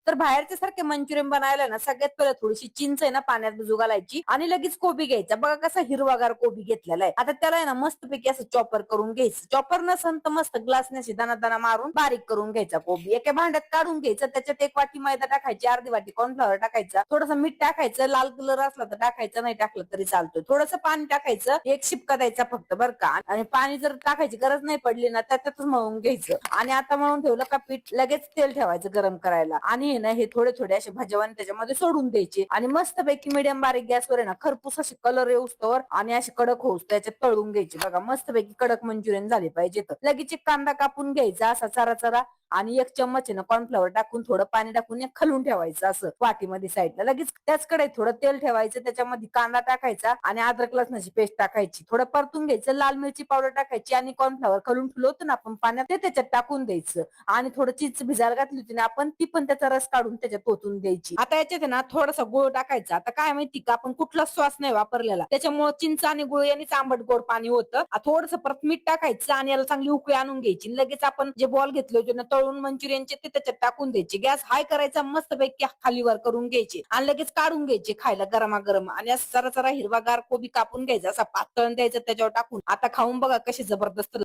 तर बाहेरच्या सारखे मंचुरियन बनायला ना सगळ्यात पहिले थोडीशी चिंच आहे ना पाण्यात भिजू घालायची आणि लगेच कोबी घ्यायचा. बघा कसा हिरवागार कोबी घेतलेला आहे. आता त्याला आहे ना मस्तपैकी असं चॉपर करून घ्यायचं. चॉपर नसन तर मस्त ग्लासने अशी दाना दाना मारून बारीक करून घ्यायचा कोबी. एका भांड्यात काढून घ्यायचं. त्याच्यात 1 वाटी मैदा टाकायची, अर्धी वाटी कॉर्नफ्लॉवर टाकायचा, थोडंसं मीठ टाकायचं, लाल कलर असला तर टाकायचं, नाही टाकलं तरी चालतोय. थोडंसं पाणी टाकायचं, एक शिपका द्यायचा फक्त बरं का. आणि पाणी जर टाकायची गरज नाही पडली ना त्याच्यातच मळून घ्यायचं. आणि आता मळून ठेवलं का पीठ लगेच तेल ठेवायचं गरम करायला आणि हे ना हे थोडे थोडे असे भाजवाने त्याच्यामध्ये सोडून द्यायचे आणि मस्तपैकी मीडियम बारीक गॅसवर आहे ना खरपूस असे कलर येऊस्तवर आणि असे कडक होऊस त्याच्यात तळून घ्यायचे. बघा मस्तपैकी कडक मंचुरियन झाले पाहिजे. तर लगेच एक कांदा कापून घ्यायचा असा चरा चरा आणि 1 चम्मच आहे ना कॉर्नफ्लॉवर टाकून थोडं पाणी टाकून खालून ठेवायचं असं वाटीमध्ये साईडला. लगेच त्याच कढईत थोडं तेल ठेवायचं, त्याच्यामध्ये कांदा टाकायचा आणि अद्रक लसणाची पेस्ट टाकायची, थोडं परतून घ्यायचं, लाल मिरची पावडर टाकायची आणि कॉर्नफ्लॉवर खालून ठेवलं ना आपण पाण्यात ते त्याच्यात टाकून द्यायचं आणि थोडं चिंच भिजायला घातली होती ना आपण ती पण त्याचा रस काढून त्याच्यात ओतून द्यायची. आता याच्यात ना थोडासा गुळ टाकायचा. आता काय माहिती का आपण कुठला सॉस नाही वापरलेला त्याच्यामुळे चिंच आणि गुळ यांनीच आंबट गोड पाणी होतं. थोडंसं परत मीठ टाकायचं आणि याला चांगली उकळी आणून घ्यायची. लगेच आपण जे बॉल घेतले होते ना तळून मंचुरियनचे ते त्याच्यात टाकून द्यायचे. गॅस हाय करायचा, मस्तपैकी खालीवर करून घ्यायचे आणि लगेच काढून घ्यायचे खायला गरमागरम. आणि जरा जरा हिरवागार कोबी कापून घ्यायचा असा पातळ द्यायचा त्याच्यावर टाकून. आता खाऊन बघा कशी जबरदस्त